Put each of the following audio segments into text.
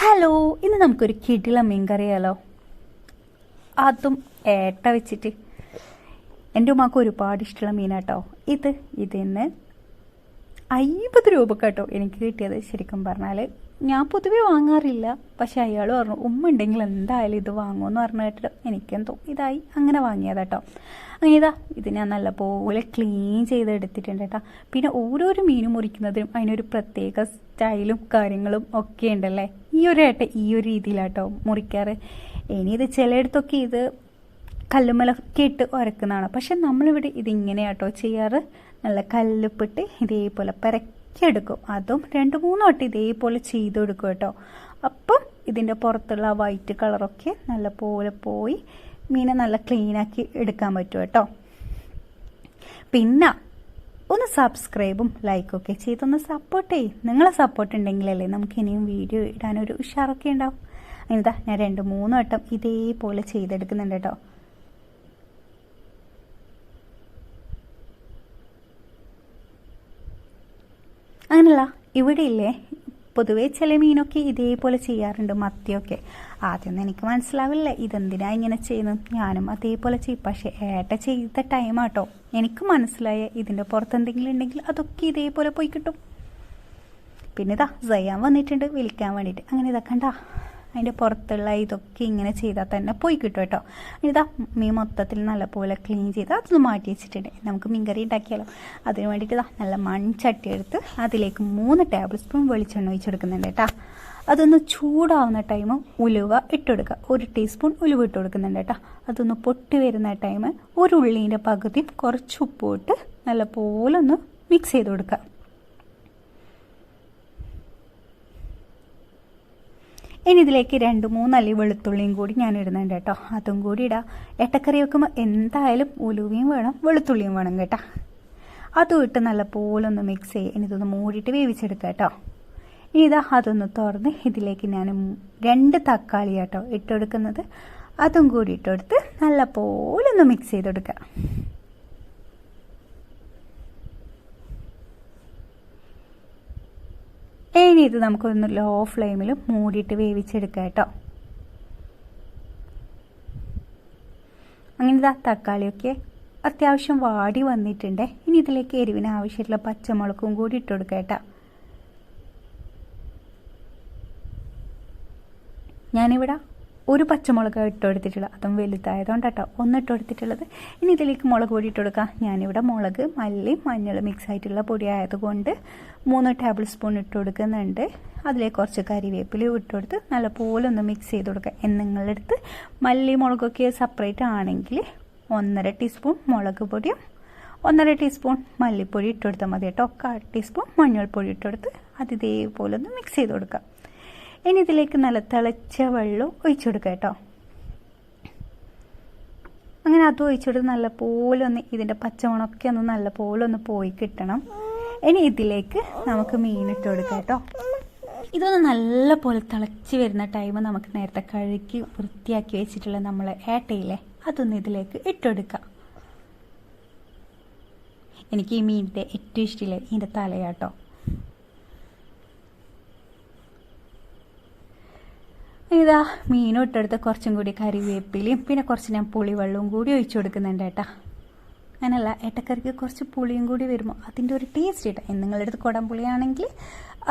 Hello, ഇന്ന് നമുക്കൊരു കിടില മീൻ കറിയാലോ. അതും ഏട്ട വെച്ചിട്ട്. എൻ്റെ ഉമ്മാക്ക് ഒരുപാട് ഇഷ്ടമുള്ള മീനാട്ടോ ഇതിന്ന് 50 രൂപക്കാട്ടോ എനിക്ക് കിട്ടിയത്. ശരിക്കും പറഞ്ഞാൽ ഞാൻ പൊതുവെ വാങ്ങാറില്ല, പക്ഷെ അയാൾ പറഞ്ഞു ഉമ്മ ഉണ്ടെങ്കിൽ എന്തായാലും ഇത് വാങ്ങുമെന്ന് പറഞ്ഞു കേട്ടോ. എനിക്കെന്തോ ഇതായി അങ്ങനെ വാങ്ങിയതാട്ടോ. അങ്ങനെ ഇത് ഞാൻ നല്ലപോലെ ക്ലീൻ ചെയ്തെടുത്തിട്ടുണ്ട് കേട്ടോ. പിന്നെ ഓരോരോ മീനും മുറിക്കുന്നതിനും അതിനൊരു പ്രത്യേക സ്റ്റൈലും കാര്യങ്ങളും ഒക്കെ ഉണ്ടല്ലേ. ഈ ഒരു രീതിയിലാട്ടോ മുറിക്കാറ്. ഇനി ഇത് ചിലയിടത്തൊക്കെ ഇത് കല്ലുമ്മലൊക്കെ ഇട്ട് ഉരക്കുന്നതാണ്, പക്ഷെ നമ്മളിവിടെ ഇതിങ്ങനെയാട്ടോ ചെയ്യാറ്. നല്ല കല്ലുപ്പിട്ട് ഇതേപോലെ പരക്കിയെടുക്കും. അതും 2-3 വട്ടം ഇതേപോലെ ചെയ്തെടുക്കും കേട്ടോ. അപ്പം ഇതിൻ്റെ പുറത്തുള്ള വൈറ്റ് കളറൊക്കെ നല്ല പോലെ പോയി മീനെ നല്ല ക്ലീനാക്കി എടുക്കാൻ പറ്റും കേട്ടോ. പിന്നെ ഒന്ന് സബ്സ്ക്രൈബും ലൈക്കും ഒക്കെ ചെയ്തൊന്ന് സപ്പോർട്ട് ചെയ്യും. നിങ്ങളെ സപ്പോർട്ട് ഉണ്ടെങ്കിലല്ലേ നമുക്ക് ഇനിയും വീഡിയോ ഇടാനൊരു ഉഷാറൊക്കെ ഉണ്ടാവും. അങ്ങനെതാ ഞാൻ 2-3 വട്ടം ഇതേപോലെ ചെയ്തെടുക്കുന്നുണ്ട് കേട്ടോ. അങ്ങനല്ല, ഇവിടെ ഇല്ലേ പൊതുവേ ചില മീനൊക്കെ ഇതേപോലെ ചെയ്യാറുണ്ട്, മത്തിയൊക്കെ. ആദ്യമൊന്നും എനിക്ക് മനസ്സിലാവില്ല ഇതെന്തിനാ ഇങ്ങനെ ചെയ്യുന്നത്. ഞാനും അതേപോലെ ചെയ്യും. പക്ഷേ ഏട്ട ചെയ്ത ടൈമാട്ടോ എനിക്ക് മനസ്സിലായ ഇതിൻ്റെ പുറത്ത് എന്തെങ്കിലും ഉണ്ടെങ്കിൽ അതൊക്കെ ഇതേപോലെ പോയി കിട്ടും. പിന്നെ ഇതാ സയ്യാൻ വന്നിട്ടുണ്ട് വിളിക്കാൻ വേണ്ടിയിട്ട്. അങ്ങനെ ഇതാ കണ്ടാ അതിൻ്റെ പുറത്തുള്ള ഇതൊക്കെ ഇങ്ങനെ ചെയ്താൽ തന്നെ പോയി കിട്ടും കേട്ടോ. ഇതാ മീൻ മൊത്തത്തിൽ നല്ലപോലെ ക്ലീൻ ചെയ്ത് അതൊന്ന് മാറ്റി വെച്ചിട്ടുണ്ട്. നമുക്ക് മീൻകറി ഉണ്ടാക്കിയാലോ. അതിന് വേണ്ടിയിട്ട് ഇതാ നല്ല മൺചട്ടി എടുത്ത് അതിലേക്ക് 3 ടേബിൾ സ്പൂൺ വെളിച്ചെണ്ണ ഒഴിച്ചെടുക്കുന്നുണ്ട് കേട്ടോ. അതൊന്ന് ചൂടാവുന്ന ടൈം ഉലുവ ഇട്ടുകൊടുക്കുക. 1 ടീസ്പൂൺ ഉലുവ ഇട്ട് കൊടുക്കുന്നുണ്ട് കേട്ടോ. അതൊന്ന് പൊട്ടി വരുന്ന ടൈം ഒരു ഉള്ളീൻ്റെ പകുതിയും കുറച്ച് ഉപ്പ് ഇട്ട് നല്ലപോലെ ഒന്ന് മിക്സ് ചെയ്ത് കൊടുക്കുക. ഇനി ഇതിലേക്ക് 2-3 അല്ലി വെളുത്തുള്ളിയും കൂടി ഞാൻ ഇടുന്നുണ്ട് കേട്ടോ. അതും കൂടി ഇടാം. ഏട്ടക്കറി വെക്കുമ്പോൾ എന്തായാലും ഉലുവയും വേണം വെളുത്തുള്ളിയും വേണം കേട്ടോ. അതും ഇട്ട് നല്ലപോലെ ഒന്ന് മിക്സ് ചെയ്യും. ഇനി ഇതൊന്ന് മൂടിയിട്ട് വേവിച്ചെടുക്കാം കേട്ടോ. ഇനി ഇതാ അതൊന്ന് തുറന്ന് ഇതിലേക്ക് ഞാൻ 2 തക്കാളി കേട്ടോ ഇട്ടെടുക്കുന്നത്. അതും കൂടി ഇട്ടെടുത്ത് നല്ലപോലെ ഒന്ന് മിക്സ് ചെയ്തെടുക്കുക. ഇനി ഇത് നമുക്കൊന്ന് ലോ ഫ്ലെയിമിൽ മൂടിയിട്ട് വേവിച്ചെടുക്കാം കേട്ടോ. അങ്ങനെ ഇതാ തക്കാളിയൊക്കെ അത്യാവശ്യം വാടി വന്നിട്ടുണ്ട്. ഇനി ഇതിലേക്ക് എരിവിന് ആവശ്യമുള്ള പച്ചമുളകും കൂടി ഇട്ട് കൊടുക്കാം കേട്ടോ. ഞാനിവിടെ 1 പച്ചമുളക് ഇട്ടെടുത്തിട്ടുള്ളത്, അതും വലുതായതുകൊണ്ട് കേട്ടോ 1 ഇട്ടെടുത്തിട്ടുള്ളത്. ഇനി ഇതിലേക്ക് മുളക് പൊടി ഇട്ട് കൊടുക്കാം. ഞാനിവിടെ മുളക്, മല്ലി, മഞ്ഞൾ മിക്സ് ആയിട്ടുള്ള പൊടി ആയതുകൊണ്ട് 3 ടേബിൾ സ്പൂൺ ഇട്ട് കൊടുക്കുന്നുണ്ട്. അതിലേക്ക് കുറച്ച് കറിവേപ്പില ഇട്ടുകൊടുത്ത് നല്ലപോലെ ഒന്ന് മിക്സ് ചെയ്ത് കൊടുക്കുക. നിങ്ങളുടെ അടുത്ത് മല്ലി മുളകൊക്കെ സെപ്പറേറ്റ് ആണെങ്കിൽ 1.5 ടീസ്പൂൺ മുളക് പൊടിയും 1.5 ടീസ്പൂൺ മല്ലിപ്പൊടി ഇട്ടെടുത്താൽ മതി കേട്ടോ. 1/4 ടീസ്പൂൺ മഞ്ഞൾപ്പൊടി ഇട്ടെടുത്ത് അത് ഇതേപോലെ ഒന്ന് മിക്സ് ചെയ്ത് കൊടുക്കുക. ഇനി ഇതിലേക്ക് നല്ല തിളച്ച വെള്ളം ഒഴിച്ചു കൊടുക്കുക കേട്ടോ. അങ്ങനെ അതും ഒഴിച്ചുകൊടുത്ത് നല്ലപോലെ ഒന്ന് ഇതിൻ്റെ പച്ചമണമൊക്കെ ഒന്ന് നല്ലപോലെ ഒന്ന് പോയി കിട്ടണം. ഇനി ഇതിലേക്ക് നമുക്ക് മീനിട്ട് കൊടുക്കാം കേട്ടോ. ഇതൊന്ന് നല്ലപോലെ തിളച്ച് വരുന്ന ടൈം നമുക്ക് നേരത്തെ കഴുകി വൃത്തിയാക്കി വെച്ചിട്ടുള്ള നമ്മളെ ഏട്ടയില്ലേ അതൊന്ന് ഇതിലേക്ക് ഇട്ടെടുക്കാം. എനിക്ക് ഈ മീനിൻ്റെ ഏറ്റവും ഇഷ്ടമില്ല ഇതിൻ്റെ തലയാട്ടോ. ഇതാ മീനും ഇട്ടെടുത്ത് കുറച്ചും കൂടി കറിവേപ്പിലയും പിന്നെ കുറച്ച് ഞാൻ പുളിവെള്ളവും കൂടി ഒഴിച്ചു കൊടുക്കുന്നുണ്ട് കേട്ടോ. അങ്ങനല്ല, ഏട്ടക്കറിക്ക് കുറച്ച് പുളിയും കൂടി വരുമ്പോൾ അതിൻ്റെ ഒരു ടേസ്റ്റ് കിട്ടും. നിങ്ങളുടെ അടുത്ത് കുടംപുളിയാണെങ്കിൽ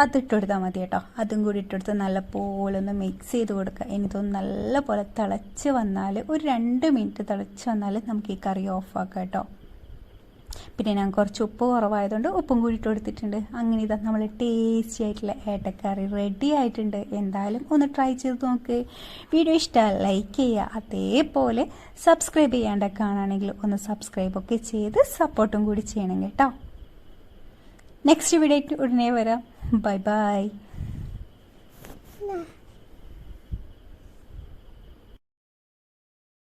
അത് ഇട്ടെടുത്താൽ മതി കേട്ടോ. അതും കൂടി ഇട്ടെടുത്ത് നല്ലപോലെ ഒന്ന് മിക്സ് ചെയ്ത് കൊടുക്കുക. ഇനി ഇതൊന്ന് നല്ലപോലെ തിളച്ച് വന്നാൽ ഒരു 2 മിനിറ്റ് തിളച്ച് വന്നാൽ നമുക്ക് ഈ കറി ഓഫാക്കാം കേട്ടോ. പിന്നെ ഞാൻ കുറച്ച് ഉപ്പ് കുറവായതുകൊണ്ട് ഉപ്പും കൂടി ഇട്ട് കൊടുത്തിട്ടുണ്ട്. അങ്ങനെ ഇതാ നമ്മൾ ടേസ്റ്റി ആയിട്ടുള്ള ഏട്ടക്കറി റെഡി ആയിട്ടുണ്ട്. എന്തായാലും ഒന്ന് ട്രൈ ചെയ്ത് നോക്ക്. വീഡിയോ ഇഷ്ടമായി ലൈക്ക് ചെയ്യുക. അതേപോലെ സബ്സ്ക്രൈബ് ചെയ്യാണ്ട് കാണുകയാണെങ്കിൽ ഒന്ന് സബ്സ്ക്രൈബൊക്കെ ചെയ്ത് സപ്പോർട്ടും കൂടി ചെയ്യണം കേട്ടോ. നെക്സ്റ്റ് വീഡിയോ ഉടനെ വരാം. Bye bye.